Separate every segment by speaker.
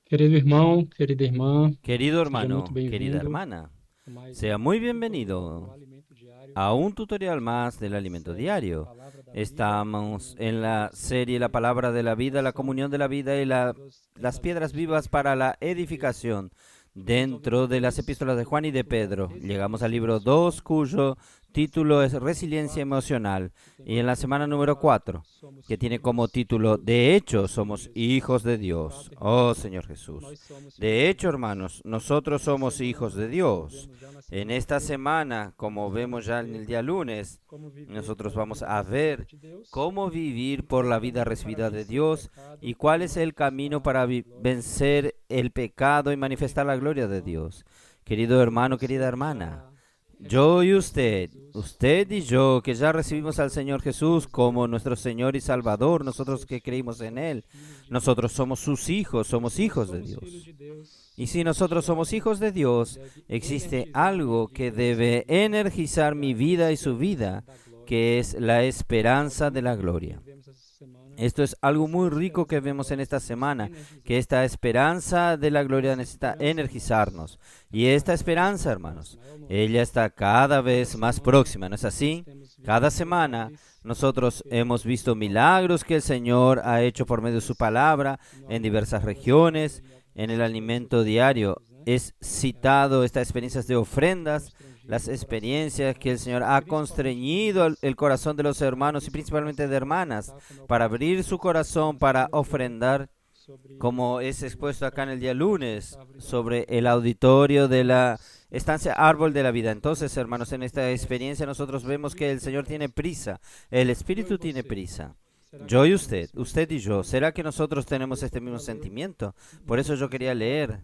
Speaker 1: Querido irmão, querida irmã,
Speaker 2: Querido
Speaker 1: seja muito
Speaker 2: hermano, querida
Speaker 1: bem-vindo
Speaker 2: hermana,
Speaker 1: a mais
Speaker 2: sea
Speaker 1: um
Speaker 2: muy
Speaker 1: tutorial do
Speaker 2: bienvenido
Speaker 1: Alimento Diário,
Speaker 2: a un tutorial más del
Speaker 1: na
Speaker 2: alimento
Speaker 1: série A
Speaker 2: diario.
Speaker 1: Palavra da Vida, a
Speaker 2: Estamos
Speaker 1: Comunhão dos
Speaker 2: en la
Speaker 1: Fios,
Speaker 2: serie La
Speaker 1: Pedras
Speaker 2: Palabra
Speaker 1: para
Speaker 2: de
Speaker 1: a
Speaker 2: la Vida, la
Speaker 1: Edificação,
Speaker 2: comunión de la vida y las piedras vivas para la edificación
Speaker 1: chegamos ao livro
Speaker 2: dentro de las
Speaker 1: 2,
Speaker 2: epístolas de Juan y de
Speaker 1: título é
Speaker 2: Pedro. Llegamos al
Speaker 1: Resiliência
Speaker 2: libro
Speaker 1: Emocional,
Speaker 2: 2, cuyo
Speaker 1: na
Speaker 2: título
Speaker 1: semana
Speaker 2: es
Speaker 1: número
Speaker 2: Resiliencia
Speaker 1: 4,
Speaker 2: Emocional,
Speaker 1: que tem
Speaker 2: y en
Speaker 1: como
Speaker 2: la
Speaker 1: título
Speaker 2: semana
Speaker 1: De
Speaker 2: número
Speaker 1: Fato
Speaker 2: 4,
Speaker 1: Somos
Speaker 2: que tiene como
Speaker 1: Filhos de
Speaker 2: título
Speaker 1: Deus.
Speaker 2: De hecho
Speaker 1: Senhor
Speaker 2: somos
Speaker 1: Jesus,
Speaker 2: hijos de
Speaker 1: de fato,
Speaker 2: Dios. Oh
Speaker 1: irmãos,
Speaker 2: Señor Jesús.
Speaker 1: nós somos filhos
Speaker 2: De
Speaker 1: de
Speaker 2: hecho,
Speaker 1: Deus.
Speaker 2: hermanos, nosotros
Speaker 1: Essa
Speaker 2: somos hijos
Speaker 1: semana,
Speaker 2: de
Speaker 1: como
Speaker 2: Dios.
Speaker 1: vemos já na
Speaker 2: En esta
Speaker 1: segunda-feira,
Speaker 2: semana, como
Speaker 1: nós
Speaker 2: vemos
Speaker 1: vamos
Speaker 2: ya en
Speaker 1: ver
Speaker 2: el día lunes,
Speaker 1: como viver
Speaker 2: nosotros
Speaker 1: pela
Speaker 2: vamos
Speaker 1: vida
Speaker 2: a
Speaker 1: recebida
Speaker 2: ver
Speaker 1: de Deus
Speaker 2: cómo vivir
Speaker 1: e
Speaker 2: por
Speaker 1: qual é o
Speaker 2: la vida
Speaker 1: caminho para
Speaker 2: recibida de
Speaker 1: vencer o
Speaker 2: Dios
Speaker 1: pecado
Speaker 2: y
Speaker 1: e
Speaker 2: cuál es el camino
Speaker 1: manifestar
Speaker 2: para
Speaker 1: a glória de Deus.
Speaker 2: vencer el pecado y manifestar la
Speaker 1: Querido
Speaker 2: gloria de
Speaker 1: irmão,
Speaker 2: Dios. Querido
Speaker 1: eu e
Speaker 2: hermano, querida
Speaker 1: você que
Speaker 2: hermana,
Speaker 1: já
Speaker 2: yo y
Speaker 1: recebemos ao Senhor
Speaker 2: usted,
Speaker 1: Jesus
Speaker 2: usted y
Speaker 1: como
Speaker 2: yo que ya
Speaker 1: nosso
Speaker 2: recibimos al Señor Jesús como nuestro Señor y Salvador,
Speaker 1: somos
Speaker 2: nosotros
Speaker 1: seus
Speaker 2: que creímos
Speaker 1: filhos,
Speaker 2: en
Speaker 1: somos
Speaker 2: Él,
Speaker 1: filhos de
Speaker 2: nosotros
Speaker 1: Deus.
Speaker 2: somos sus hijos,
Speaker 1: E
Speaker 2: somos
Speaker 1: se nós
Speaker 2: hijos de
Speaker 1: somos filhos
Speaker 2: Dios.
Speaker 1: de Deus,
Speaker 2: Y si nosotros
Speaker 1: existe
Speaker 2: somos
Speaker 1: algo
Speaker 2: hijos de
Speaker 1: que
Speaker 2: Dios,
Speaker 1: deve
Speaker 2: existe
Speaker 1: energizar a minha
Speaker 2: algo que
Speaker 1: vida e a sua
Speaker 2: debe
Speaker 1: vida,
Speaker 2: energizar
Speaker 1: que é
Speaker 2: mi
Speaker 1: a
Speaker 2: vida y su
Speaker 1: esperança
Speaker 2: vida,
Speaker 1: da glória.
Speaker 2: que es la
Speaker 1: Isso é algo
Speaker 2: esperanza de
Speaker 1: muito
Speaker 2: la
Speaker 1: rico que
Speaker 2: gloria.
Speaker 1: vivemos essa semana.
Speaker 2: Esto es algo
Speaker 1: Essa
Speaker 2: muy rico
Speaker 1: esperança
Speaker 2: que
Speaker 1: da
Speaker 2: vemos en
Speaker 1: glória
Speaker 2: esta
Speaker 1: precisa nos
Speaker 2: semana, que
Speaker 1: energizar.
Speaker 2: esta esperanza de la gloria
Speaker 1: Essa
Speaker 2: necesita
Speaker 1: esperança, irmãos,
Speaker 2: energizarnos. Y
Speaker 1: está
Speaker 2: esta
Speaker 1: cada vez
Speaker 2: esperanza,
Speaker 1: mais
Speaker 2: hermanos,
Speaker 1: próxima, é ou não é?
Speaker 2: ella está cada
Speaker 1: Cada
Speaker 2: vez más
Speaker 1: semana
Speaker 2: próxima, ¿no es
Speaker 1: nós
Speaker 2: así?
Speaker 1: temos
Speaker 2: Cada
Speaker 1: visto
Speaker 2: semana
Speaker 1: milagres
Speaker 2: nosotros
Speaker 1: pela
Speaker 2: hemos visto
Speaker 1: palavra.
Speaker 2: milagros que el Señor ha hecho por medio de su palabra
Speaker 1: No
Speaker 2: en
Speaker 1: alimento
Speaker 2: diversas
Speaker 1: diário, o Senhor
Speaker 2: regiones.
Speaker 1: ele
Speaker 2: En el
Speaker 1: cita as
Speaker 2: alimento diario
Speaker 1: oportunidades, né?
Speaker 2: es citado estas experiencias de ofrendas, las
Speaker 1: Constrangido o coração dos
Speaker 2: experiencias que el
Speaker 1: irmãos,
Speaker 2: Señor ha
Speaker 1: principalmente de
Speaker 2: constreñido
Speaker 1: irmãs,
Speaker 2: el corazón de los
Speaker 1: a
Speaker 2: hermanos y
Speaker 1: abrir seu
Speaker 2: principalmente de
Speaker 1: coração para
Speaker 2: hermanas,
Speaker 1: ofertar, como é o
Speaker 2: para
Speaker 1: caso
Speaker 2: abrir
Speaker 1: dessa
Speaker 2: su corazón
Speaker 1: semana,
Speaker 2: para
Speaker 1: segunda-feira,
Speaker 2: ofrendar,
Speaker 1: sobre
Speaker 2: como es
Speaker 1: o
Speaker 2: expuesto acá en el día
Speaker 1: auditório da
Speaker 2: lunes,
Speaker 1: Árvore da
Speaker 2: sobre
Speaker 1: Vida.
Speaker 2: el auditorio de la
Speaker 1: Irmãos,
Speaker 2: estancia Árbol de la Vida.
Speaker 1: nós
Speaker 2: Entonces, hermanos, en
Speaker 1: estamos com
Speaker 2: esta
Speaker 1: pressa,
Speaker 2: experiencia nosotros
Speaker 1: o
Speaker 2: vemos que
Speaker 1: Espírito
Speaker 2: el
Speaker 1: tem
Speaker 2: Señor tiene
Speaker 1: pressa.
Speaker 2: prisa, el
Speaker 1: Eu e
Speaker 2: Espíritu tiene
Speaker 1: você,
Speaker 2: prisa.
Speaker 1: será que
Speaker 2: Yo y
Speaker 1: nós temos
Speaker 2: usted,
Speaker 1: esse mesmo
Speaker 2: usted y yo,
Speaker 1: sentimento?
Speaker 2: ¿será que nosotros
Speaker 1: Por
Speaker 2: tenemos
Speaker 1: isso
Speaker 2: este
Speaker 1: eu
Speaker 2: mismo
Speaker 1: quero ler
Speaker 2: sentimiento? Por eso yo
Speaker 1: Lucas
Speaker 2: quería
Speaker 1: 19,
Speaker 2: leer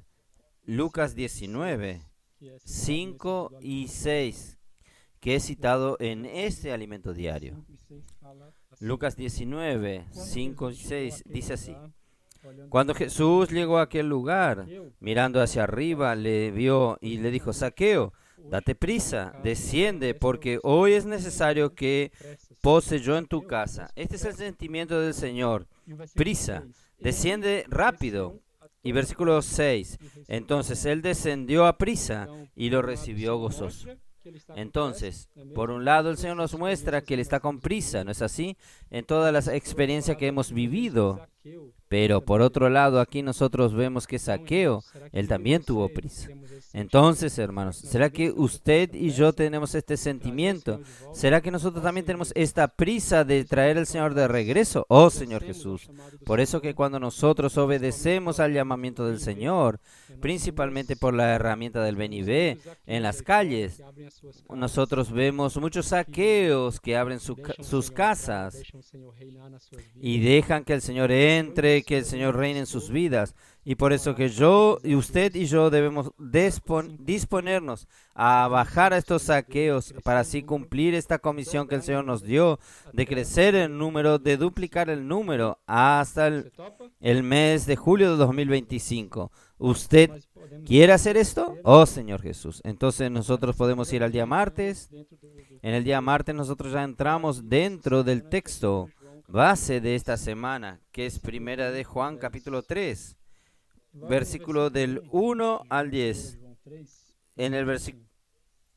Speaker 2: Lucas
Speaker 1: versículo
Speaker 2: 19,
Speaker 1: 6, que é citado nesse
Speaker 2: 5
Speaker 1: livro
Speaker 2: y
Speaker 1: Alimento Diário.
Speaker 2: 6, que es citado en este alimento diario.
Speaker 1: 5 e 6 fala assim:
Speaker 2: Lucas 19,
Speaker 1: Quando
Speaker 2: 5 y
Speaker 1: Jesus chegou
Speaker 2: 6
Speaker 1: àquele
Speaker 2: dice así.
Speaker 1: lugar, olhando
Speaker 2: Cuando
Speaker 1: para cima,
Speaker 2: Jesús llegó a aquel
Speaker 1: viu
Speaker 2: lugar,
Speaker 1: Zaqueu,
Speaker 2: mirando hacia arriba, le vio y le dijo, Saqueo,
Speaker 1: hoje
Speaker 2: date
Speaker 1: na tua
Speaker 2: prisa,
Speaker 1: casa
Speaker 2: desciende,
Speaker 1: esta
Speaker 2: porque
Speaker 1: oração
Speaker 2: hoy es
Speaker 1: seja
Speaker 2: necesario que
Speaker 1: pressa.
Speaker 2: pose yo en tu
Speaker 1: Zaqueu,
Speaker 2: casa. Este es el
Speaker 1: pressa.
Speaker 2: sentimiento del Señor.
Speaker 1: E o versículo
Speaker 2: Prisa,
Speaker 1: 6, ele
Speaker 2: desciende rápido.
Speaker 1: desceu a
Speaker 2: Y
Speaker 1: toda
Speaker 2: versículo
Speaker 1: pressa
Speaker 2: 6,
Speaker 1: e recebeu.
Speaker 2: entonces él descendió a prisa
Speaker 1: Então,
Speaker 2: y
Speaker 1: por
Speaker 2: lo
Speaker 1: um lado, o
Speaker 2: recibió
Speaker 1: Senhor
Speaker 2: gozoso.
Speaker 1: mostra que ele está com pressa,
Speaker 2: Entonces,
Speaker 1: não é
Speaker 2: por
Speaker 1: mesmo?
Speaker 2: un
Speaker 1: Em
Speaker 2: lado, el
Speaker 1: todas
Speaker 2: Señor
Speaker 1: as
Speaker 2: nos muestra
Speaker 1: experiências
Speaker 2: que Él
Speaker 1: que
Speaker 2: está
Speaker 1: nós
Speaker 2: con
Speaker 1: temos
Speaker 2: prisa, ¿no
Speaker 1: vivido,
Speaker 2: es así? En todas las
Speaker 1: mas por outro
Speaker 2: experiencias que
Speaker 1: lado,
Speaker 2: hemos
Speaker 1: nós vemos que
Speaker 2: vivido.
Speaker 1: Zaqueu
Speaker 2: Pero
Speaker 1: também
Speaker 2: por
Speaker 1: teve
Speaker 2: otro lado,
Speaker 1: pressa.
Speaker 2: aquí nosotros vemos que
Speaker 1: Então,
Speaker 2: Saqueo,
Speaker 1: irmãos, será que
Speaker 2: él
Speaker 1: eu e
Speaker 2: también tuvo
Speaker 1: você
Speaker 2: prisa.
Speaker 1: temos esse sentimento
Speaker 2: Entonces, hermanos,
Speaker 1: que nós
Speaker 2: ¿será
Speaker 1: devemos
Speaker 2: que
Speaker 1: ter
Speaker 2: usted
Speaker 1: essa
Speaker 2: y yo
Speaker 1: pressa
Speaker 2: tenemos este
Speaker 1: de trazer o
Speaker 2: sentimiento?
Speaker 1: Senhor de volta
Speaker 2: ¿Será que nosotros
Speaker 1: ao
Speaker 2: también
Speaker 1: Senhor
Speaker 2: tenemos
Speaker 1: Jesus?
Speaker 2: esta prisa de
Speaker 1: Por isso
Speaker 2: traer
Speaker 1: que
Speaker 2: al
Speaker 1: quando
Speaker 2: Señor de
Speaker 1: nós
Speaker 2: regreso? Oh, Señor
Speaker 1: obedecemos ao
Speaker 2: Jesús.
Speaker 1: chamado do
Speaker 2: Por eso que
Speaker 1: Senhor,
Speaker 2: cuando nosotros
Speaker 1: principalmente
Speaker 2: obedecemos
Speaker 1: pela
Speaker 2: al
Speaker 1: ferramenta
Speaker 2: llamamiento
Speaker 1: do
Speaker 2: del
Speaker 1: BNB,
Speaker 2: Señor,
Speaker 1: nas
Speaker 2: principalmente
Speaker 1: ruas,
Speaker 2: por la herramienta del Ven y
Speaker 1: vemos
Speaker 2: Ve,
Speaker 1: muitos
Speaker 2: en
Speaker 1: Zaqueus
Speaker 2: las
Speaker 1: aí fora
Speaker 2: calles,
Speaker 1: que abrem as suas casas,
Speaker 2: nosotros vemos muchos
Speaker 1: que
Speaker 2: saqueos que abren
Speaker 1: deixam o
Speaker 2: sus
Speaker 1: Senhor entrar,
Speaker 2: casas
Speaker 1: deixam o Senhor reinar nas suas
Speaker 2: y
Speaker 1: vidas.
Speaker 2: dejan que el Señor
Speaker 1: Eu e
Speaker 2: entre, que
Speaker 1: você
Speaker 2: el Señor
Speaker 1: devemos
Speaker 2: reine en sus
Speaker 1: dispor
Speaker 2: vidas. Y por eso que
Speaker 1: a
Speaker 2: yo
Speaker 1: esses
Speaker 2: y usted y
Speaker 1: desafios
Speaker 2: yo debemos
Speaker 1: para assim cumprir
Speaker 2: disponernos a
Speaker 1: a
Speaker 2: bajar
Speaker 1: comissão
Speaker 2: a
Speaker 1: que o
Speaker 2: estos
Speaker 1: Senhor nos deu de
Speaker 2: saqueos
Speaker 1: crescer
Speaker 2: para
Speaker 1: em
Speaker 2: así
Speaker 1: número
Speaker 2: cumplir esta
Speaker 1: e
Speaker 2: comisión que el
Speaker 1: dobrar o
Speaker 2: Señor nos
Speaker 1: número
Speaker 2: dio de
Speaker 1: até
Speaker 2: crecer en
Speaker 1: julho de
Speaker 2: número, de duplicar el
Speaker 1: 2025.
Speaker 2: número hasta
Speaker 1: Você topa?
Speaker 2: el mes de julio de 2025. ¿Usted
Speaker 1: Nós podemos ir
Speaker 2: quiere
Speaker 1: na
Speaker 2: hacer esto?
Speaker 1: segunda-feira
Speaker 2: Oh, Señor Jesús. Entonces
Speaker 1: na
Speaker 2: nosotros podemos ir
Speaker 1: segunda-feira
Speaker 2: al día
Speaker 1: já entramos
Speaker 2: martes.
Speaker 1: dentro do
Speaker 2: En el día
Speaker 1: texto
Speaker 2: martes nosotros ya entramos
Speaker 1: base dessa
Speaker 2: dentro del
Speaker 1: semana, que é
Speaker 2: texto
Speaker 1: 1 João capítulo
Speaker 2: base de
Speaker 1: 3,
Speaker 2: esta semana, que es primera de
Speaker 1: versículo 1
Speaker 2: Juan
Speaker 1: ao
Speaker 2: capítulo
Speaker 1: 10.
Speaker 2: 3,
Speaker 1: Logo no
Speaker 2: versículo
Speaker 1: versículo
Speaker 2: del
Speaker 1: 1
Speaker 2: 1
Speaker 1: de
Speaker 2: al
Speaker 1: 1
Speaker 2: 10.
Speaker 1: João 3,
Speaker 2: En el
Speaker 1: diz
Speaker 2: versículo
Speaker 1: assim: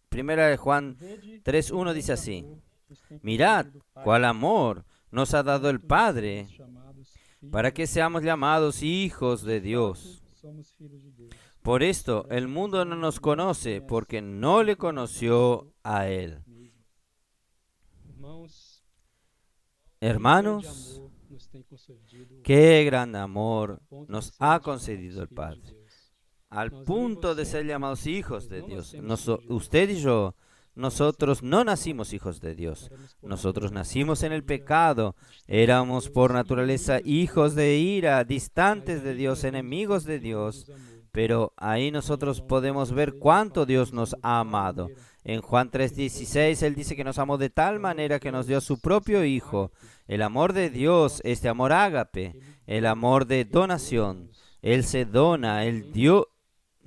Speaker 2: primera de Juan
Speaker 1: Vede
Speaker 2: 3:1
Speaker 1: o
Speaker 2: dice
Speaker 1: grande
Speaker 2: así:
Speaker 1: amor nos tem
Speaker 2: Mirad
Speaker 1: concedido o Pai,
Speaker 2: cuál amor nos ha dado
Speaker 1: para
Speaker 2: el
Speaker 1: que nós sejamos
Speaker 2: Padre
Speaker 1: chamados
Speaker 2: para
Speaker 1: filhos
Speaker 2: que
Speaker 1: de
Speaker 2: seamos
Speaker 1: Deus.
Speaker 2: llamados hijos
Speaker 1: De
Speaker 2: de
Speaker 1: fato,
Speaker 2: Dios.
Speaker 1: somos filhos de Deus.
Speaker 2: Por esto
Speaker 1: Por
Speaker 2: el
Speaker 1: essa
Speaker 2: mundo no
Speaker 1: razão,
Speaker 2: nos
Speaker 1: não
Speaker 2: conoce,
Speaker 1: conhece
Speaker 2: porque no le
Speaker 1: porque não
Speaker 2: conoció
Speaker 1: conheceu
Speaker 2: a Él.
Speaker 1: mesmo. Irmãos, que grande
Speaker 2: Hermanos,
Speaker 1: amor nos tem concedido o
Speaker 2: qué
Speaker 1: Pai,
Speaker 2: gran
Speaker 1: a
Speaker 2: amor
Speaker 1: ponto de
Speaker 2: nos
Speaker 1: sermos
Speaker 2: ha
Speaker 1: chamados
Speaker 2: concedido el
Speaker 1: filhos de
Speaker 2: Padre,
Speaker 1: Deus.
Speaker 2: al
Speaker 1: Nós, eu e
Speaker 2: punto de
Speaker 1: você,
Speaker 2: ser llamados hijos
Speaker 1: nós
Speaker 2: de
Speaker 1: não
Speaker 2: Dios.
Speaker 1: nascemos filhos de Deus.
Speaker 2: Usted y yo,
Speaker 1: Nós
Speaker 2: nosotros no
Speaker 1: nascemos
Speaker 2: nacimos hijos de Dios.
Speaker 1: éramos por
Speaker 2: Nosotros
Speaker 1: natureza
Speaker 2: nacimos en el
Speaker 1: ira,
Speaker 2: pecado,
Speaker 1: distantes de
Speaker 2: éramos por
Speaker 1: Deus,
Speaker 2: naturaleza
Speaker 1: inimigos de
Speaker 2: hijos
Speaker 1: Deus,
Speaker 2: de ira,
Speaker 1: mas
Speaker 2: distantes de
Speaker 1: aí
Speaker 2: Dios,
Speaker 1: nós vemos
Speaker 2: enemigos
Speaker 1: quanto
Speaker 2: de
Speaker 1: que Deus
Speaker 2: Dios.
Speaker 1: nos amou.
Speaker 2: Pero ahí
Speaker 1: Em
Speaker 2: nosotros
Speaker 1: João
Speaker 2: podemos ver
Speaker 1: 3,16 ele
Speaker 2: cuánto
Speaker 1: fala que
Speaker 2: Dios
Speaker 1: nos
Speaker 2: nos
Speaker 1: amou de
Speaker 2: ha
Speaker 1: tal
Speaker 2: amado.
Speaker 1: maneira
Speaker 2: En Juan
Speaker 1: que deu seu
Speaker 2: 3:16 Él
Speaker 1: Filho.
Speaker 2: dice que nos amó de tal
Speaker 1: O amor de
Speaker 2: manera que nos dio su
Speaker 1: Deus,
Speaker 2: propio
Speaker 1: esse
Speaker 2: Hijo.
Speaker 1: ágape,
Speaker 2: El amor de
Speaker 1: ele
Speaker 2: Dios,
Speaker 1: doa,
Speaker 2: este amor ágape,
Speaker 1: ele
Speaker 2: el
Speaker 1: doa,
Speaker 2: amor de
Speaker 1: ele doa
Speaker 2: donación.
Speaker 1: nos
Speaker 2: Él se dona, Él dio,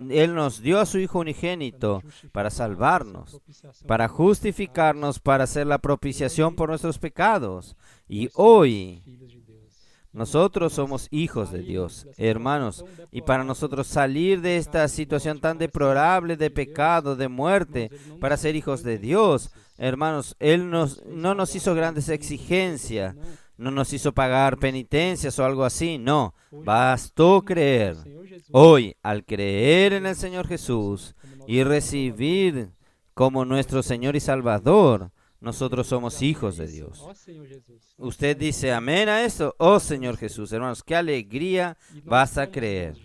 Speaker 2: Él nos dio a su Hijo unigénito para salvarnos, para justificarnos, para hacer la propiciación por nuestros pecados. Y hoy, Nosotros somos hijos de Dios, hermanos, y para nosotros salir de esta situación tan deplorable de pecado, de muerte, para ser hijos de Dios, hermanos, no nos hizo grandes exigencias, no nos hizo pagar penitencias o algo así, no, bastó creer. Hoy, al creer en el Señor Jesús y recibir como nuestro Señor y Salvador, nosotros somos hijos de Dios. Usted dice amén a esto. Oh Señor Jesús, hermanos, qué alegría vas a creer.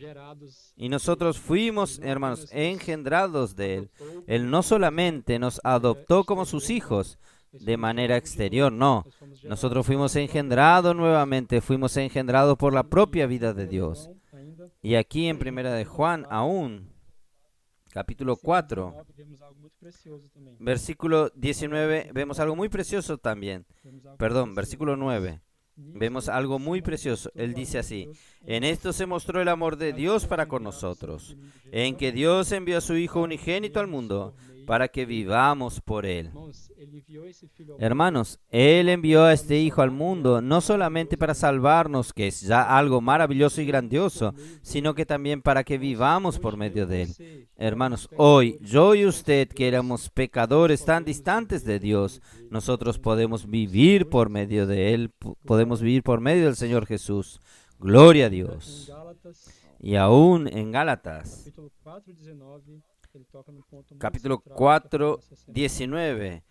Speaker 2: Y nosotros fuimos, hermanos, engendrados de Él. Él no solamente nos adoptó como sus hijos de manera exterior, no. Nosotros fuimos engendrados nuevamente, fuimos engendrados por la propia vida de Dios. Y aquí en Primera de Juan aún, capítulo 4, versículo 19, vemos algo muy precioso también. Perdón, versículo 9. Vemos algo muy precioso. Él dice así: en esto se mostró el amor de Dios para con nosotros, en que Dios envió a su Hijo unigénito al mundo para que vivamos por Él. Hermanos, Él envió a este Hijo al mundo no solamente para salvarnos, que es ya algo maravilloso y grandioso, sino que también para que vivamos por medio de Él. Hermanos, hoy yo y usted, que éramos pecadores tan distantes de Dios, nosotros podemos vivir por medio de Él, podemos vivir por medio del Señor Jesús. Gloria a Dios. Y aún en Gálatas, capítulo 4, 19,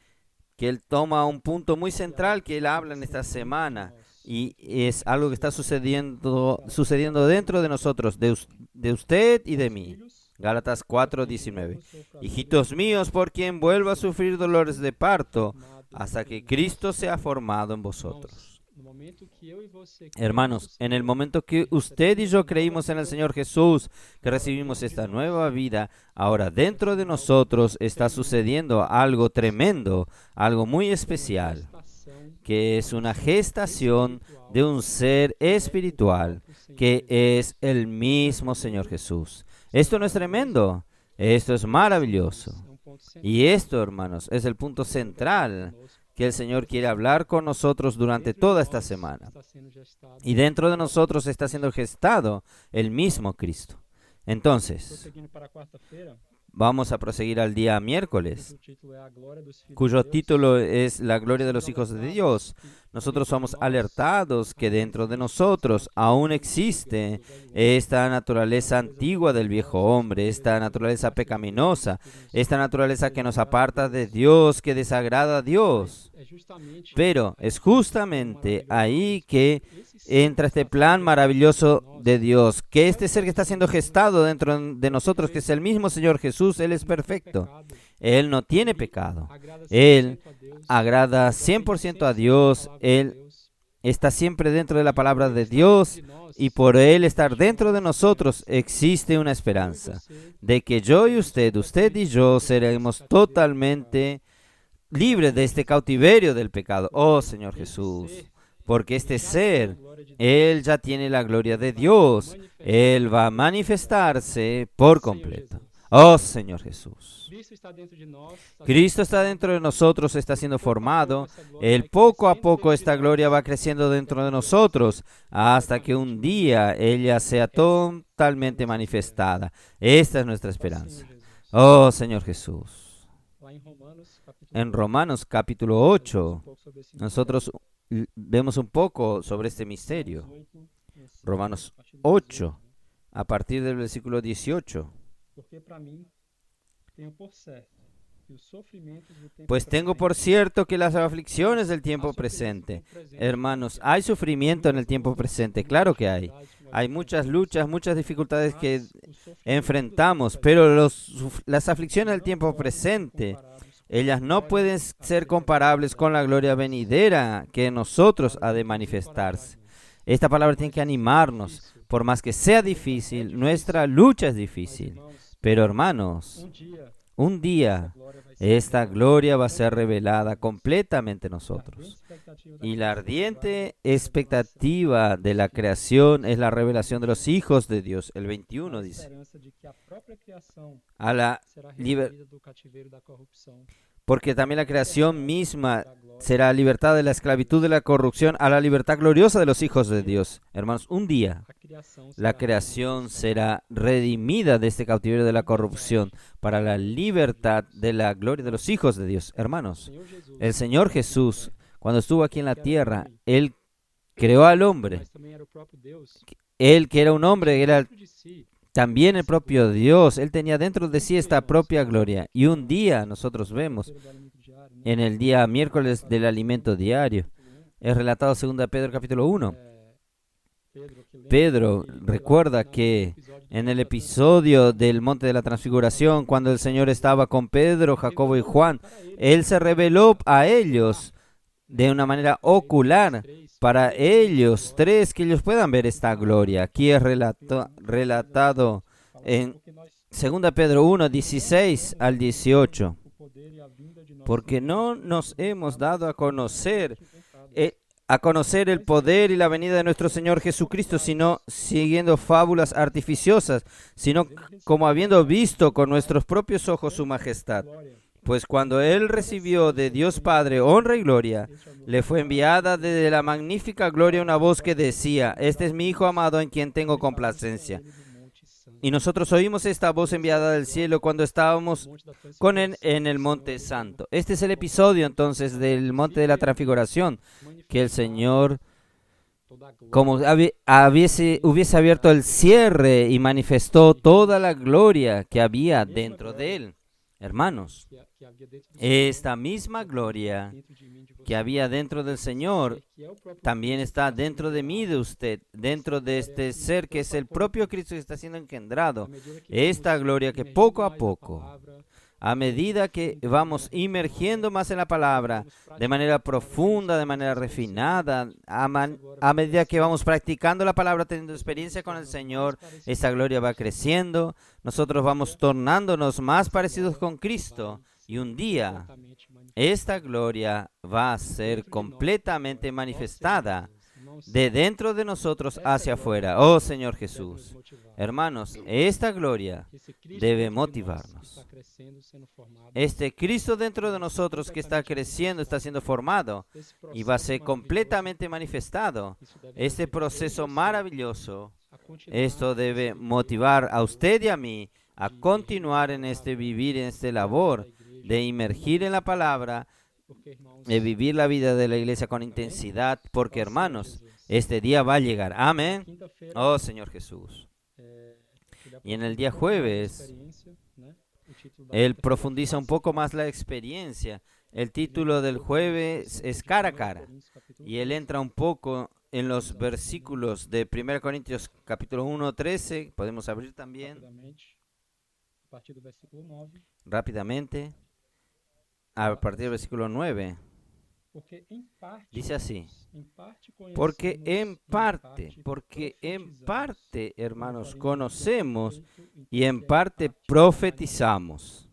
Speaker 2: que él toma un punto muy central que él habla en esta semana, y es algo que está sucediendo dentro de nosotros, de usted y de mí. Gálatas 4, 19. Hijitos míos, por quien vuelva a sufrir dolores de parto, hasta que Cristo sea formado en vosotros. Hermanos, en el momento que usted y yo creímos en el Señor Jesús, que recibimos esta nueva vida, ahora dentro de nosotros está sucediendo algo tremendo, algo muy especial, que es una gestación de un ser espiritual, que es el mismo Señor Jesús. Esto no es tremendo, esto es maravilloso. Y esto, hermanos, es el punto central que el Señor quiere hablar con nosotros durante toda esta semana. Y dentro de nosotros está siendo gestado el mismo Cristo. Entonces, vamos a proseguir al día miércoles, cuyo título es La gloria de los hijos de Dios. Nosotros somos alertados que dentro de nosotros aún existe esta naturaleza antigua del viejo hombre, esta naturaleza pecaminosa, esta naturaleza que nos aparta de Dios, que desagrada a Dios. Pero es justamente ahí que entra este plan maravilloso de Dios, que este ser que está siendo gestado dentro de nosotros, que es el mismo Señor Jesús, Él es perfecto. Él no tiene pecado. Él agrada 100% a Dios. Él está siempre dentro de la palabra de Dios, y por Él estar dentro de nosotros existe una esperanza de que yo y usted y yo seremos totalmente libres de este cautiverio del pecado. Oh Señor Jesús, porque este ser, Él ya tiene la gloria de Dios. Él va a manifestarse por completo. Oh Señor Jesús. Cristo está dentro de nosotros, está siendo formado. Él poco a poco esta gloria va creciendo dentro de nosotros hasta que un día ella sea totalmente manifestada. Esta es nuestra esperanza. Oh Señor Jesús. En Romanos capítulo 8, nosotros vemos un poco sobre este misterio. Romanos 8, a partir del versículo 18. Pues tengo por cierto que las aflicciones del tiempo presente. Hermanos, hay sufrimiento en el tiempo presente, claro que hay. Hay muchas luchas, muchas dificultades que enfrentamos, pero las aflicciones del tiempo presente, ellas no pueden ser comparables con la gloria venidera que en nosotros ha de manifestarse. Esta palabra tiene que animarnos. Por más que sea difícil, nuestra lucha es difícil. Pero hermanos, un día esta gloria va a ser revelada completamente en nosotros. Y la ardiente expectativa de la creación es la revelación de los hijos de Dios. El 21 dice: porque también la creación misma será libertada de la esclavitud de la corrupción a la libertad gloriosa de los hijos de Dios. Hermanos, un día la creación será redimida de este cautiverio de la corrupción para la libertad de la gloria de los hijos de Dios. Hermanos, el Señor Jesús, cuando estuvo aquí en la tierra, Él creó al hombre. Él, que era un hombre, era también el propio Dios. Él tenía dentro de sí esta propia gloria. Y un día nosotros vemos, en el día miércoles del alimento diario, es relatado 2 Pedro capítulo 1. Pedro recuerda que en el episodio del Monte de la Transfiguración, cuando el Señor estaba con Pedro, Jacobo y Juan, Él se reveló a ellos de una manera ocular, para ellos tres, que ellos puedan ver esta gloria. Aquí es relatado en 2 Pedro 1, 16 al 18. Porque no nos hemos dado a conocer el poder y la venida de nuestro Señor Jesucristo, sino siguiendo fábulas artificiosas, sino como habiendo visto con nuestros propios ojos su majestad. Pues cuando Él recibió de Dios Padre honra y gloria, le fue enviada desde la magnífica gloria una voz que decía: este es mi Hijo amado en quien tengo complacencia. Y nosotros oímos esta voz enviada del cielo cuando estábamos con Él en el Monte Santo. Este es el episodio entonces del Monte de la Transfiguración, que el Señor, como hubiese abierto el cierre y manifestó toda la gloria que había dentro de Él. Hermanos, esta misma gloria que había dentro del Señor también está dentro de mí, de usted, dentro de este ser que es el propio Cristo que está siendo engendrado. Esta gloria que poco a poco, a medida que vamos inmergiendo más en la palabra, de manera profunda, de manera refinada, a medida que vamos practicando la palabra, teniendo experiencia con el Señor, esta gloria va creciendo, nosotros vamos tornándonos más parecidos con Cristo, y un día esta gloria va a ser completamente manifestada de dentro de nosotros hacia afuera. Oh Señor Jesús, hermanos, esta gloria debe motivarnos. Este Cristo dentro de nosotros que está creciendo, está siendo formado y va a ser completamente manifestado. Este proceso maravilloso, esto debe motivar a usted y a mí a continuar en este vivir, en este labor de inmergir en la palabra, de vivir la vida de la iglesia con intensidad, porque hermanos, este día va a llegar. Amén. Oh Señor Jesús. Y en el día jueves, Él profundiza un poco más la experiencia. El título del jueves es Cara a Cara. Y Él entra un poco en los versículos de 1 Corintios capítulo 1, 13. Podemos abrir también rápidamente. A partir del versículo 9, dice así: porque en parte, hermanos, conocemos y en parte profetizamos.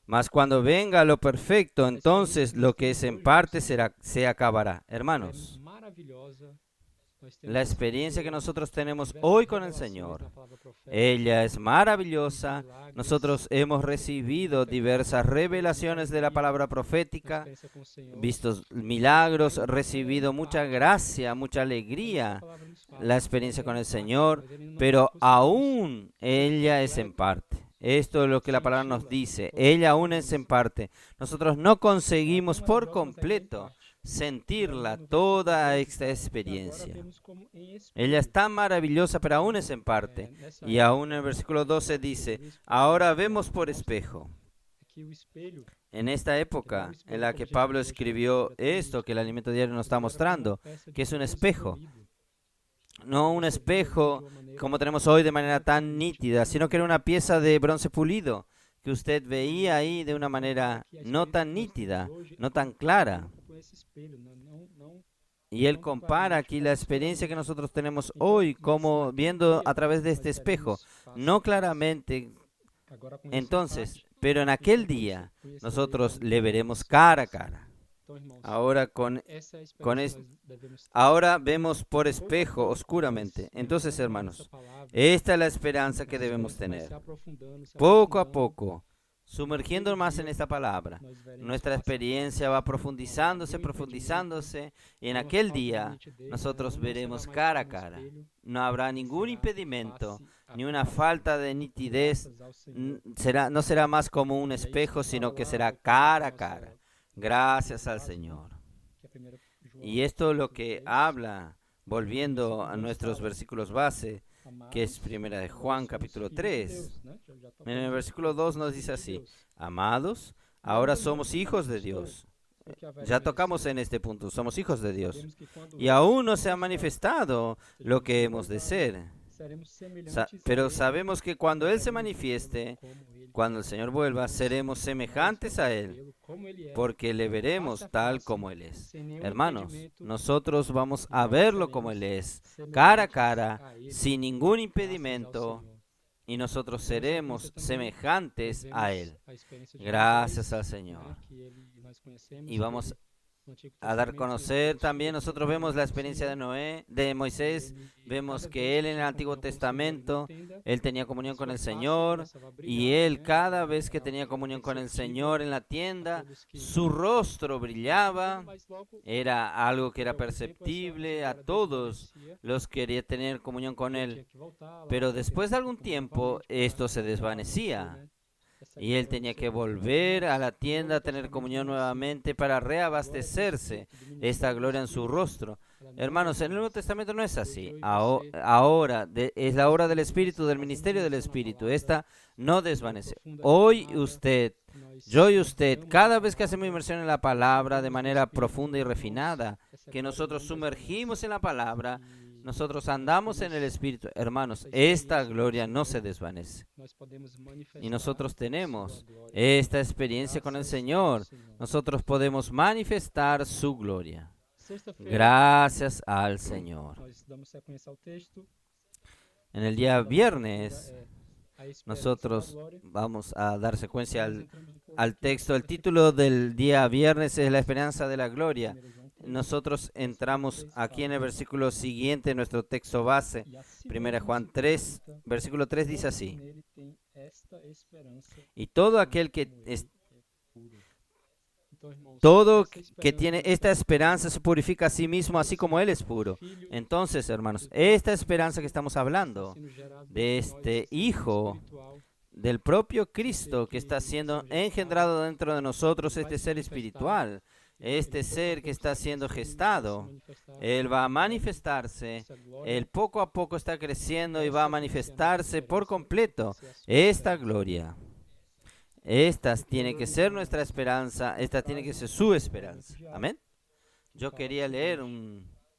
Speaker 2: Mas cuando venga lo perfecto, entonces lo que es en parte se acabará. Hermanos, la experiencia que nosotros tenemos hoy con el Señor, ella es maravillosa. Nosotros hemos recibido diversas revelaciones de la palabra profética, visto milagros, recibido mucha gracia, mucha alegría, la experiencia con el Señor, pero aún ella es en parte. Esto es lo que la palabra nos dice. Ella aún es en parte. Nosotros no conseguimos por completo sentirla, toda esta experiencia. Ella es tan maravillosa, pero aún es en parte. Y aún en el versículo 12 dice: ahora vemos por espejo. En esta época en la que Pablo escribió esto, que el alimento diario nos está mostrando, que es un espejo. No un espejo como tenemos hoy de manera tan nítida, sino que era una pieza de bronce pulido, que usted veía ahí de una manera no tan nítida, no tan clara. Y él compara aquí la experiencia que nosotros tenemos hoy como viendo a través de este espejo, no claramente. Entonces, pero en aquel día nosotros le veremos cara a cara. Ahora vemos por espejo oscuramente. Entonces, hermanos, esta es la esperanza que debemos tener. Poco a poco, sumergiendo más en esta palabra,
Speaker 1: nós veremos
Speaker 2: nuestra
Speaker 1: face a
Speaker 2: experiencia va profundizándose, y en
Speaker 1: uma
Speaker 2: aquel
Speaker 1: falta de
Speaker 2: día
Speaker 1: nitidez,
Speaker 2: nosotros
Speaker 1: não será
Speaker 2: veremos
Speaker 1: mais
Speaker 2: cara a
Speaker 1: como
Speaker 2: cara.
Speaker 1: espelho,
Speaker 2: No habrá
Speaker 1: mas
Speaker 2: ningún
Speaker 1: será
Speaker 2: impedimento,
Speaker 1: face a
Speaker 2: ni una
Speaker 1: face,
Speaker 2: falta de nitidez.
Speaker 1: graças ao Senhor.
Speaker 2: No será más como un
Speaker 1: E é isso
Speaker 2: espejo,
Speaker 1: que
Speaker 2: sino
Speaker 1: fala
Speaker 2: que
Speaker 1: lá
Speaker 2: será
Speaker 1: voltando
Speaker 2: cara
Speaker 1: para
Speaker 2: a
Speaker 1: nossa
Speaker 2: cara. Gracias al
Speaker 1: base, né,
Speaker 2: Señor.
Speaker 1: que é 1 João
Speaker 2: Y esto es lo
Speaker 1: 4,
Speaker 2: que
Speaker 1: 3.
Speaker 2: habla, volviendo a nuestros versículos base, que es
Speaker 1: Amados,
Speaker 2: primera de
Speaker 1: agora
Speaker 2: Juan
Speaker 1: somos
Speaker 2: capítulo
Speaker 1: filhos de
Speaker 2: 3.
Speaker 1: Deus, né? Já
Speaker 2: En
Speaker 1: tocamos
Speaker 2: el
Speaker 1: nisso,
Speaker 2: versículo 2 nos
Speaker 1: somos
Speaker 2: dice
Speaker 1: filhos de
Speaker 2: así:
Speaker 1: Deus.
Speaker 2: Amados,
Speaker 1: E
Speaker 2: ahora
Speaker 1: ainda
Speaker 2: somos
Speaker 1: não
Speaker 2: hijos de
Speaker 1: vimos
Speaker 2: Dios.
Speaker 1: o que haverá
Speaker 2: Ya
Speaker 1: em
Speaker 2: tocamos
Speaker 1: ser.
Speaker 2: en este punto, somos hijos de Dios.
Speaker 1: Sabemos que quando
Speaker 2: Y
Speaker 1: Ele
Speaker 2: aún no se ha
Speaker 1: manifestar,
Speaker 2: manifestado lo que hemos de ser.
Speaker 1: seremos semelhantes a
Speaker 2: Pero
Speaker 1: Ele,
Speaker 2: sabemos que cuando Él se
Speaker 1: andaremos
Speaker 2: manifieste,
Speaker 1: como Ele
Speaker 2: cuando
Speaker 1: é.
Speaker 2: el Señor vuelva, seremos
Speaker 1: Nós
Speaker 2: semejantes a
Speaker 1: vamos
Speaker 2: Él,
Speaker 1: vê-lo como Ele é,
Speaker 2: porque le
Speaker 1: face
Speaker 2: veremos
Speaker 1: a
Speaker 2: tal
Speaker 1: face,
Speaker 2: como Él es.
Speaker 1: sem nenhum
Speaker 2: Hermanos,
Speaker 1: impedimento,
Speaker 2: nosotros vamos a
Speaker 1: nós
Speaker 2: verlo como Él
Speaker 1: seremos
Speaker 2: es, cara a
Speaker 1: semelhantes
Speaker 2: cara,
Speaker 1: a Ele,
Speaker 2: sin ningún
Speaker 1: graças ao
Speaker 2: impedimento,
Speaker 1: Senhor.
Speaker 2: y nosotros
Speaker 1: Por
Speaker 2: seremos
Speaker 1: consecuência, também
Speaker 2: semejantes
Speaker 1: nós
Speaker 2: a
Speaker 1: vemos
Speaker 2: Él.
Speaker 1: a experiência de
Speaker 2: Gracias al
Speaker 1: Moisés,
Speaker 2: Señor.
Speaker 1: né, que nós conhecemos,
Speaker 2: Y vamos
Speaker 1: no Antigo
Speaker 2: a dar a
Speaker 1: Testamento,
Speaker 2: conocer
Speaker 1: no
Speaker 2: también,
Speaker 1: Antigo
Speaker 2: nosotros vemos la
Speaker 1: Testamento,
Speaker 2: experiencia de
Speaker 1: Senhor,
Speaker 2: de Moisés,
Speaker 1: ele,
Speaker 2: vemos
Speaker 1: cada
Speaker 2: que
Speaker 1: vez
Speaker 2: él en el
Speaker 1: tinha
Speaker 2: Antiguo
Speaker 1: comunhão com o Senhor ali na
Speaker 2: Testamento,
Speaker 1: tenda,
Speaker 2: él tenía comunión con
Speaker 1: sua
Speaker 2: el
Speaker 1: face
Speaker 2: Señor,
Speaker 1: começava a
Speaker 2: y
Speaker 1: brilhar,
Speaker 2: él
Speaker 1: né,
Speaker 2: cada vez que
Speaker 1: era
Speaker 2: tenía
Speaker 1: algo
Speaker 2: comunión con el
Speaker 1: perceptível
Speaker 2: Señor en la
Speaker 1: a
Speaker 2: tienda,
Speaker 1: todos que
Speaker 2: su rostro brillaba,
Speaker 1: mas logo,
Speaker 2: era algo que
Speaker 1: por
Speaker 2: era
Speaker 1: algum tempo, essa
Speaker 2: perceptible a
Speaker 1: glória
Speaker 2: todos
Speaker 1: desvanecia,
Speaker 2: los que querían tener comunión con
Speaker 1: ele
Speaker 2: él.
Speaker 1: tinha que voltar lá
Speaker 2: Pero
Speaker 1: naquele
Speaker 2: después de algún
Speaker 1: templo
Speaker 2: tiempo
Speaker 1: novamente para
Speaker 2: esto se
Speaker 1: manter,
Speaker 2: desvanecía.
Speaker 1: né, essa
Speaker 2: Y él
Speaker 1: glória no
Speaker 2: tenía
Speaker 1: seu
Speaker 2: que
Speaker 1: coração.
Speaker 2: volver a la
Speaker 1: No
Speaker 2: tienda a
Speaker 1: Novo
Speaker 2: tener
Speaker 1: Testamento
Speaker 2: comunión
Speaker 1: não é assim.
Speaker 2: nuevamente para
Speaker 1: A glória do
Speaker 2: reabastecerse
Speaker 1: Espírito, do
Speaker 2: esta
Speaker 1: ministério do
Speaker 2: gloria en su
Speaker 1: Espírito,
Speaker 2: rostro.
Speaker 1: ela não
Speaker 2: Hermanos, en el Nuevo
Speaker 1: desvanece.
Speaker 2: Testamento no es
Speaker 1: Hoje
Speaker 2: así.
Speaker 1: eu e
Speaker 2: Aho-
Speaker 1: você
Speaker 2: Ahora es la hora del Espíritu, del
Speaker 1: fazemos
Speaker 2: ministerio del
Speaker 1: menção na
Speaker 2: Espíritu.
Speaker 1: palavra,
Speaker 2: Esta no
Speaker 1: na
Speaker 2: desvanece.
Speaker 1: profunda
Speaker 2: Hoy
Speaker 1: refinada,
Speaker 2: usted,
Speaker 1: nós
Speaker 2: yo y usted,
Speaker 1: mergulhamos
Speaker 2: cada
Speaker 1: na
Speaker 2: vez que hacemos
Speaker 1: palavra,
Speaker 2: inmersión en la palabra de
Speaker 1: mergulhamos no
Speaker 2: manera
Speaker 1: Espírito,
Speaker 2: profunda y
Speaker 1: irmãos,
Speaker 2: refinada,
Speaker 1: essa
Speaker 2: que
Speaker 1: glória
Speaker 2: nosotros
Speaker 1: não
Speaker 2: sumergimos
Speaker 1: desvanece.
Speaker 2: en la palabra,
Speaker 1: E
Speaker 2: nosotros
Speaker 1: nós
Speaker 2: andamos en
Speaker 1: temos
Speaker 2: el Espíritu. Hermanos,
Speaker 1: essa
Speaker 2: esta
Speaker 1: experiência com o
Speaker 2: gloria no se
Speaker 1: Senhor,
Speaker 2: desvanece.
Speaker 1: nós podemos manifestar
Speaker 2: Y nosotros
Speaker 1: sua
Speaker 2: tenemos
Speaker 1: glória.
Speaker 2: esta experiencia con el
Speaker 1: Graças ao
Speaker 2: Señor.
Speaker 1: Senhor.
Speaker 2: Nosotros podemos manifestar su gloria.
Speaker 1: Sexta-feira,
Speaker 2: Gracias al Señor.
Speaker 1: nós damos sequência ao texto.
Speaker 2: En el día viernes,
Speaker 1: A esperança da
Speaker 2: nosotros
Speaker 1: glória.
Speaker 2: vamos a dar secuencia
Speaker 1: Nós
Speaker 2: al,
Speaker 1: entramos no
Speaker 2: al
Speaker 1: pouquinho
Speaker 2: texto. El
Speaker 1: nessa
Speaker 2: título del día viernes es La esperança de la gloria.
Speaker 1: 1 João 3,
Speaker 2: Nosotros entramos
Speaker 1: versículo 3
Speaker 2: aquí en
Speaker 1: fala,
Speaker 2: el versículo siguiente, nuestro texto base.
Speaker 1: "E a si
Speaker 2: 1
Speaker 1: mesmo
Speaker 2: Juan
Speaker 1: se
Speaker 2: 3,
Speaker 1: pergunta,
Speaker 2: versículo 3 dice
Speaker 1: como
Speaker 2: así.
Speaker 1: nele tem esta esperança,
Speaker 2: Y todo aquel que
Speaker 1: como ele é puro." Então, irmãos,
Speaker 2: todo
Speaker 1: essa
Speaker 2: que tiene
Speaker 1: esperança
Speaker 2: esta esperanza se purifica a sí mismo, así como Él es puro.
Speaker 1: Filho
Speaker 2: Entonces, hermanos, esta esperanza que estamos hablando,
Speaker 1: sendo gerado
Speaker 2: de
Speaker 1: em nós,
Speaker 2: este
Speaker 1: esse
Speaker 2: Hijo,
Speaker 1: espiritual,
Speaker 2: del propio Cristo que está siendo engendrado dentro de nosotros, este ser espiritual, este ser que está siendo gestado, Él va a manifestarse,
Speaker 1: essa glória,
Speaker 2: Él poco a poco está creciendo y va a
Speaker 1: essa
Speaker 2: manifestarse por
Speaker 1: esperança,
Speaker 2: completo
Speaker 1: essa é a sua
Speaker 2: esta
Speaker 1: esperança.
Speaker 2: gloria. Esta tiene que ser nuestra esperanza, esta tiene que ser su esperanza. Amén. Yo quería leer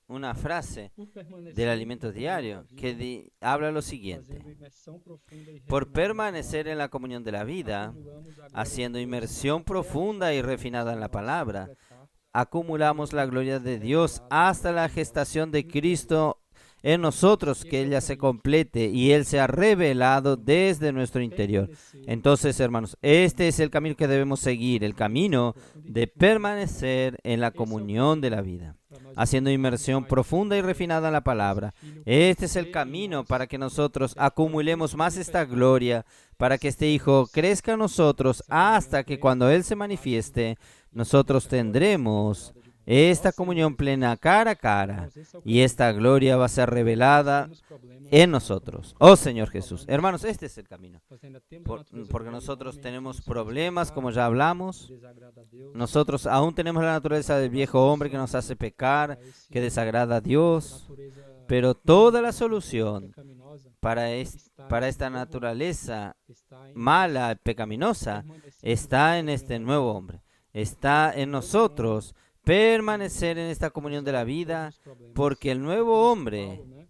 Speaker 2: una frase
Speaker 1: Por permanecer
Speaker 2: del alimento diario que habla lo siguiente.
Speaker 1: fazendo imersão profunda e
Speaker 2: Por
Speaker 1: refinada na
Speaker 2: permanecer en la comunión de la vida,
Speaker 1: acumulamos a glória
Speaker 2: haciendo
Speaker 1: de Deus,
Speaker 2: inmersión profunda y refinada en la palabra,
Speaker 1: completar
Speaker 2: acumulamos la gloria de Dios hasta la gestación de Cristo en nosotros, que ella se complete y Él se ha revelado desde nuestro interior.
Speaker 1: permanecer
Speaker 2: Entonces, hermanos, este es el camino que debemos seguir, el camino de permanecer en la comunión de la vida,
Speaker 1: para nós
Speaker 2: haciendo inmersión profunda y refinada en la palabra. Este es el camino para que nosotros acumulemos más esta gloria, para que este Hijo crezca en nosotros hasta que cuando Él se manifieste, nosotros tendremos esta comunión plena cara a cara,
Speaker 1: irmãos, esse é o
Speaker 2: y esta gloria va a ser revelada
Speaker 1: temos problemas,
Speaker 2: en nosotros. Oh Señor Jesús. Hermanos, este es el camino.
Speaker 1: nós ainda temos a natureza
Speaker 2: Porque
Speaker 1: do
Speaker 2: nosotros
Speaker 1: homem,
Speaker 2: tenemos
Speaker 1: que nos
Speaker 2: problemas, como
Speaker 1: pecado,
Speaker 2: ya hablamos.
Speaker 1: desagrada a Deus,
Speaker 2: Nosotros aún tenemos la naturaleza del viejo hombre que nos hace pecar,
Speaker 1: a esse
Speaker 2: que desagrada a Dios.
Speaker 1: natureza
Speaker 2: Pero toda la solución
Speaker 1: pecaminosa
Speaker 2: para
Speaker 1: está
Speaker 2: esta
Speaker 1: em novo,
Speaker 2: naturaleza
Speaker 1: está em
Speaker 2: mala, pecaminosa,
Speaker 1: permanecer
Speaker 2: está en
Speaker 1: na
Speaker 2: este
Speaker 1: comunhão
Speaker 2: nuevo hombre. Está en nosotros permanecer en esta comunión de la vida,
Speaker 1: dos problemas.
Speaker 2: porque el nuevo hombre
Speaker 1: Paulo, né?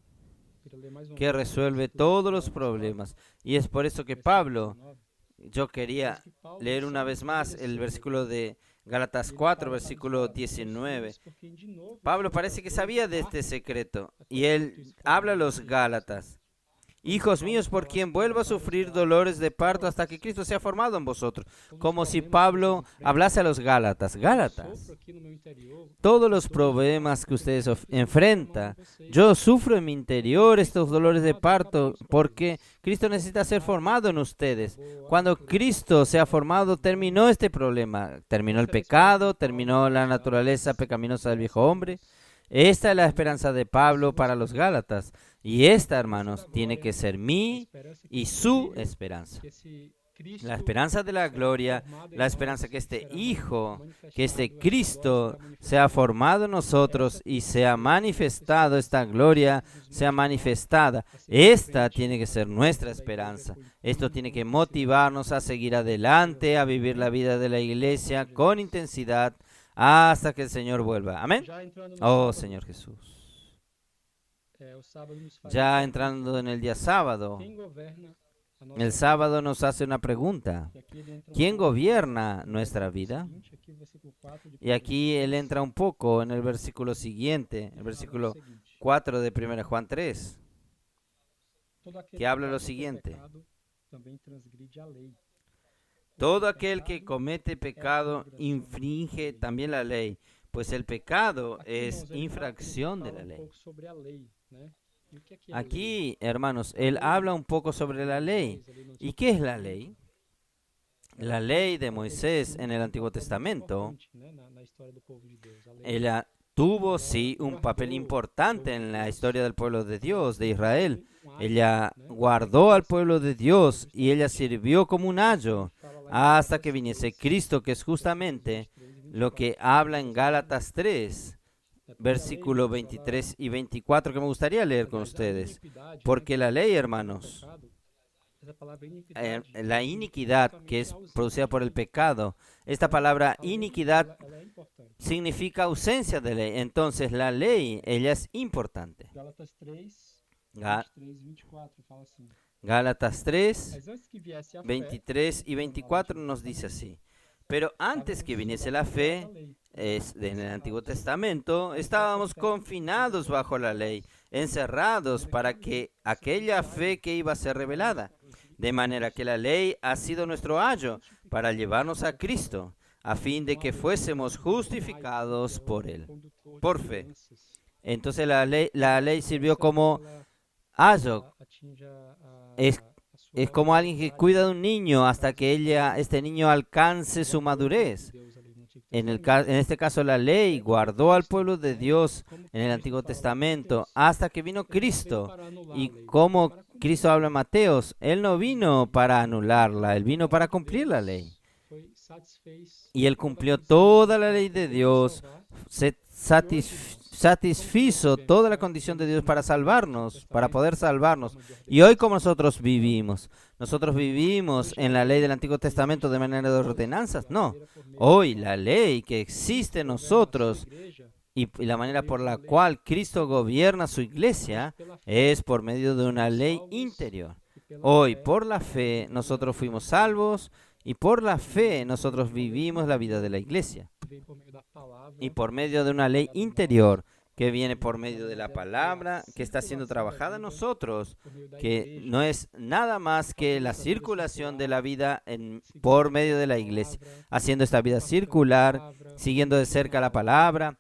Speaker 1: Queria ler mais uma
Speaker 2: que
Speaker 1: vez,
Speaker 2: resuelve
Speaker 1: versículo
Speaker 2: todos los
Speaker 1: 19,
Speaker 2: problemas. Y es por eso que
Speaker 1: versículo
Speaker 2: Pablo,
Speaker 1: 19,
Speaker 2: yo quería
Speaker 1: diz que Paulo
Speaker 2: leer una vez más el versículo de Gálatas 4, versículo 19. Pablo parece que sabía de este secreto y él habla a los Gálatas hijos míos, por quien vuelvo a sufrir dolores de parto hasta que Cristo sea formado en vosotros. Como si Pablo hablase a los Gálatas. Gálatas, todos los problemas que ustedes enfrentan, yo sufro en mi interior estos dolores de parto porque Cristo necesita ser formado en ustedes. Cuando Cristo sea formado, terminó este problema. Terminó el pecado, terminó la naturaleza pecaminosa del viejo hombre. Esta es la esperanza de Pablo para los Gálatas. Y esta, hermanos, tiene que ser mi y su esperanza. La esperanza de la gloria, la esperanza que este Hijo, que este Cristo sea formado en nosotros y sea manifestado, esta gloria sea manifestada. Esta tiene que ser nuestra esperanza. Esto tiene que motivarnos a seguir adelante, a vivir la vida de la iglesia con intensidad hasta que el Señor vuelva. Amén. Oh, Señor Jesús. Ya entrando en el día sábado, el sábado nos hace una pregunta. ¿Quién gobierna nuestra vida? Y aquí él entra un poco en el versículo siguiente, el versículo 4 de 1 Juan 3, que habla lo siguiente. Todo aquel que comete pecado infringe también la ley, pues el pecado es infracción de la ley. Aquí, hermanos, él habla un poco sobre la ley. ¿Y qué es la ley? La ley de Moisés en el Antiguo Testamento, ella tuvo, sí, un papel importante en la historia del pueblo de Dios, de Israel. Ella guardó al pueblo de Dios y ella sirvió como un ayo hasta que viniese Cristo, que es justamente lo que habla en Gálatas 3, versículo 23 y 24, que me gustaría leer con ustedes. Porque la ley, hermanos, la iniquidad que es producida por el pecado, esta palabra iniquidad significa ausencia de ley. Entonces la ley, ella es importante. Gálatas 3, 23 y 24 nos dice así. Pero antes que viniese la fe, en el Antiguo Testamento, estábamos confinados bajo la ley, encerrados para que aquella fe que iba a ser revelada. De manera que la ley ha sido nuestro ayo para llevarnos a Cristo, a fin de que fuésemos justificados por Él, por fe. Entonces la ley sirvió como ayo. Es como alguien que cuida de un niño hasta que este niño alcance su madurez. En este caso, la ley guardó al pueblo de Dios en el Antiguo Testamento hasta que vino Cristo. Y como Cristo habla en Mateos, Él no vino para anularla, Él vino para cumplir la ley. Y Él cumplió toda la ley de Dios, satisfizo toda la condición de Dios para salvarnos, para poder salvarnos. Y hoy como nosotros vivimos en la ley del Antiguo Testamento de manera de ordenanzas. No, hoy la ley que existe en nosotros y la manera por la cual Cristo gobierna su iglesia es por medio de una ley interior. Hoy por la fe nosotros fuimos salvos y por la fe nosotros vivimos la vida de la iglesia. Y por medio de una ley interior que viene por medio de la palabra que está siendo trabajada en nosotros, que no es nada más que la circulación de la vida por medio de la iglesia, haciendo esta vida circular, siguiendo de cerca la palabra,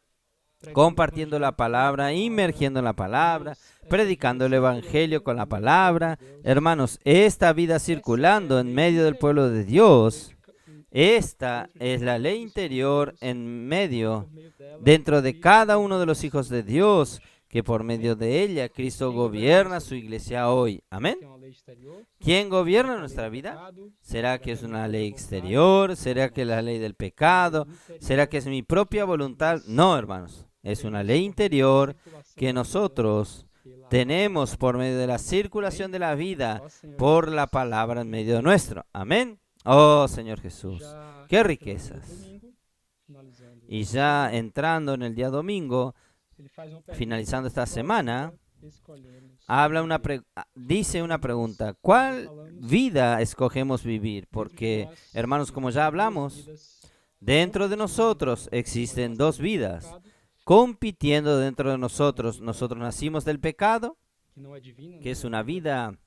Speaker 2: compartiendo la palabra, inmergiendo en la palabra, predicando el evangelio con la palabra. Hermanos, esta vida circulando en medio del pueblo de Dios, esta es la ley interior en medio, dentro de cada uno de los hijos de Dios, que por medio de ella Cristo gobierna su iglesia hoy. Amén. ¿Quién gobierna nuestra vida? ¿Será que es una ley exterior? ¿Será que es la ley del pecado? ¿Será que es mi propia voluntad? No, hermanos. Es una ley interior que nosotros tenemos por medio de la circulación de la vida, por la palabra en medio nuestro. Amén. Oh, Señor Jesús, qué riquezas. Y ya entrando en el día domingo, finalizando esta semana, dice una pregunta: ¿cuál vida escogemos vivir? Porque, hermanos, como ya hablamos, dentro de nosotros existen dos vidas compitiendo dentro de nosotros. Nosotros nacimos del pecado, que es una vida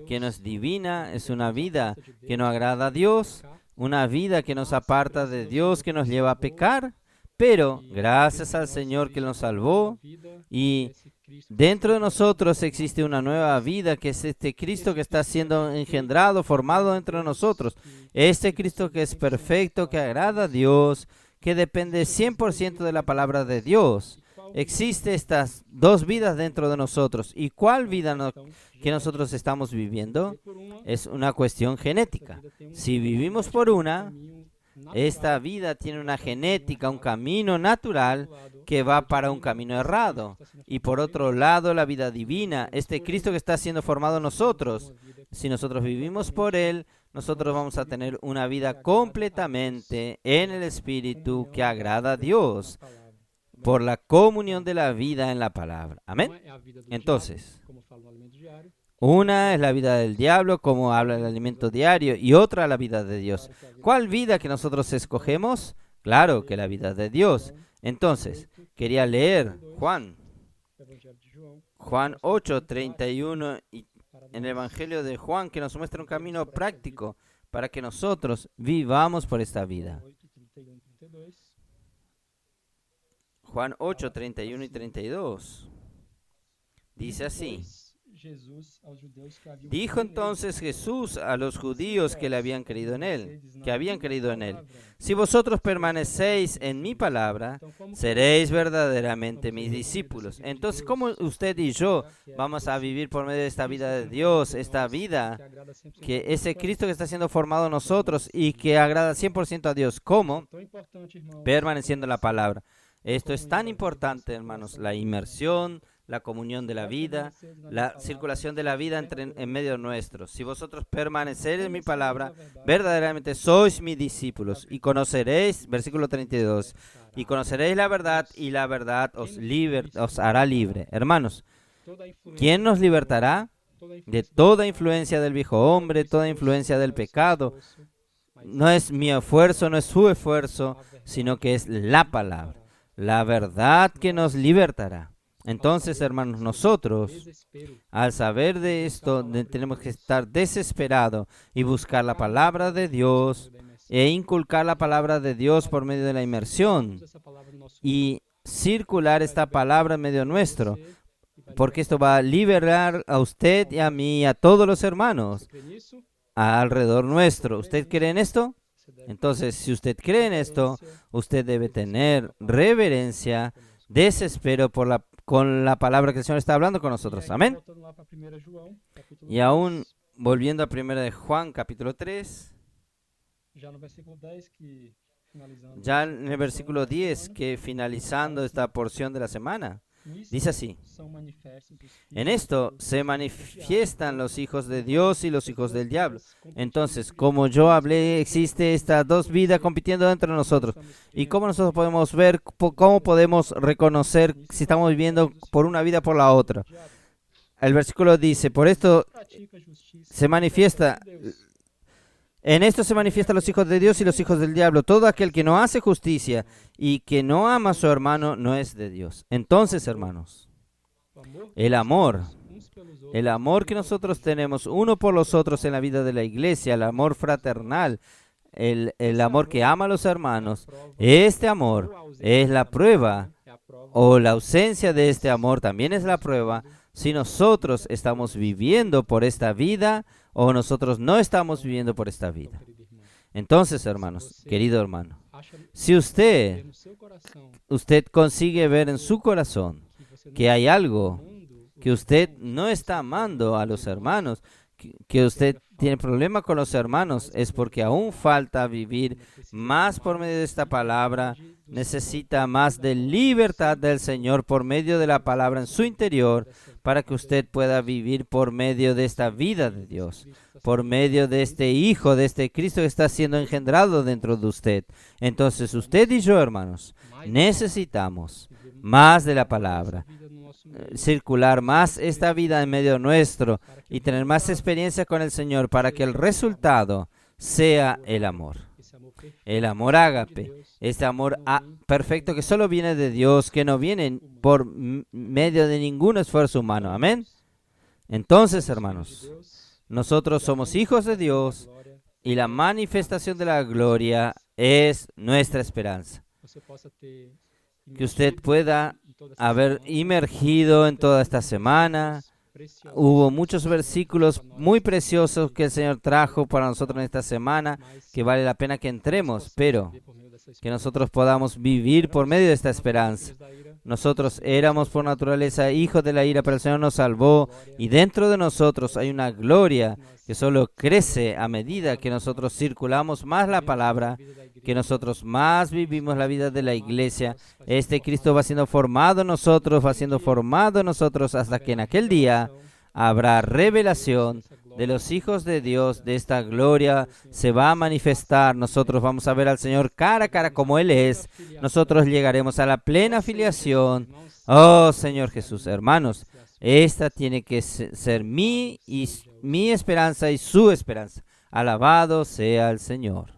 Speaker 2: que no es divina, es una vida que no agrada a Dios, una vida que nos aparta de Dios, que nos lleva a pecar, pero gracias al Señor que nos salvó y dentro de nosotros existe una nueva vida que es este Cristo que está siendo engendrado, formado dentro de nosotros. Este Cristo que es perfecto, que agrada a Dios, que depende 100% de la palabra de Dios. Existe estas dos vidas dentro de nosotros. ¿Y cuál vida que nosotros estamos viviendo? Es una cuestión genética. Si vivimos por una, esta vida tiene una genética, un camino natural que va para un camino errado. Y por otro lado, la vida divina, este Cristo que está siendo formado en nosotros, si nosotros vivimos por Él, nosotros vamos a tener una vida completamente en el Espíritu que agrada a Dios por la comunión de la vida en la palabra. Amén. Entonces, una es la vida del diablo, como habla el alimento diario, y otra la vida de Dios. ¿Cuál vida que nosotros escogemos? Claro que la vida de Dios. Entonces, quería leer Juan 8, 31 en el Evangelio de Juan, que nos muestra un camino práctico para que nosotros vivamos por esta vida. Juan 8, 31 y 32. Dice así. Dijo entonces Jesús a los judíos que habían creído en él, si vosotros permanecéis en mi palabra, seréis verdaderamente mis discípulos. Entonces, ¿cómo usted y yo vamos a vivir por medio de esta vida de Dios, esta vida que ese Cristo que está siendo formado en nosotros y que agrada 100% a Dios? ¿Cómo? Permaneciendo en la palabra. Esto es tan importante, hermanos, la inmersión, la comunión de la vida, la circulación de la vida en medio nuestro. Si vosotros permaneceréis en mi palabra, verdaderamente sois mis discípulos y conoceréis, versículo 32, y conoceréis la verdad y la verdad os hará libre. Hermanos, ¿quién nos libertará de toda influencia del viejo hombre, toda influencia del pecado? No es mi esfuerzo, no es su esfuerzo, sino que es la palabra, la verdad que nos libertará. Entonces, hermanos, nosotros, al saber de esto, tenemos que estar desesperados y buscar la palabra de Dios e inculcar la palabra de Dios por medio de la inmersión y circular esta palabra en medio nuestro, porque esto va a liberar a usted y a mí y a todos los hermanos alrededor nuestro. ¿Usted cree en esto? Entonces, si usted cree en esto, usted debe tener reverencia, desespero con la palabra que el Señor está hablando con nosotros. Amén. Y aún volviendo a 1 de Juan, capítulo 3, ya en el versículo 10, que finalizando esta porción de la semana, dice así: en esto se manifiestan los hijos de Dios y los hijos del diablo. Entonces, como yo hablé, existe estas dos vidas compitiendo dentro de nosotros. ¿Y cómo nosotros podemos ver, cómo podemos reconocer si estamos viviendo por una vida o por la otra? El versículo dice, por esto se manifiesta... En esto se manifiestan los hijos de Dios y los hijos del diablo. Todo aquel que no hace justicia y que no ama a su hermano no es de Dios. Entonces, hermanos, el amor que nosotros tenemos uno por los otros en la vida de la iglesia, el amor fraternal, el amor que ama a los hermanos, este amor es la prueba, o la ausencia de este amor también es la prueba, si nosotros estamos viviendo por esta vida o nosotros no estamos viviendo por esta vida. Entonces, hermanos, querido hermano, si usted consigue ver en su corazón que hay algo que usted no está amando a los hermanos, que usted tiene problema con los hermanos, es porque aún falta vivir más por medio de esta palabra, necesita más de libertad del Señor por medio de la palabra en su interior, para que usted pueda vivir por medio de esta vida de Dios, por medio de este Hijo, de este Cristo que está siendo engendrado dentro de usted. Entonces, usted y yo, hermanos, necesitamos más de la palabra, circular más esta vida en medio nuestro y tener más experiencia con el Señor para que el resultado sea el amor ágape, este amor perfecto que solo viene de Dios, que no viene por medio de ningún esfuerzo humano. Amén. Entonces, hermanos, nosotros somos hijos de Dios y la manifestación de la gloria es nuestra esperanza. Que usted pueda haber emergido en toda esta semana. Hubo muchos versículos muy preciosos que el Señor trajo para nosotros en esta semana, que vale la pena que entremos, pero que nosotros podamos vivir por medio de esta esperanza. Nosotros éramos por naturaleza hijos de la ira, pero el Señor nos salvó y dentro de nosotros hay una gloria que solo crece a medida que nosotros circulamos más la palabra, que nosotros más vivimos la vida de la iglesia. Este Cristo va siendo formado en nosotros, va siendo formado en nosotros hasta que en aquel día habrá revelación de los hijos de Dios, de esta gloria se va a manifestar. Nosotros vamos a ver al Señor cara a cara como Él es. Nosotros llegaremos a la plena filiación. Oh Señor Jesús, hermanos, esta tiene que ser mi esperanza y su esperanza. Alabado sea el Señor.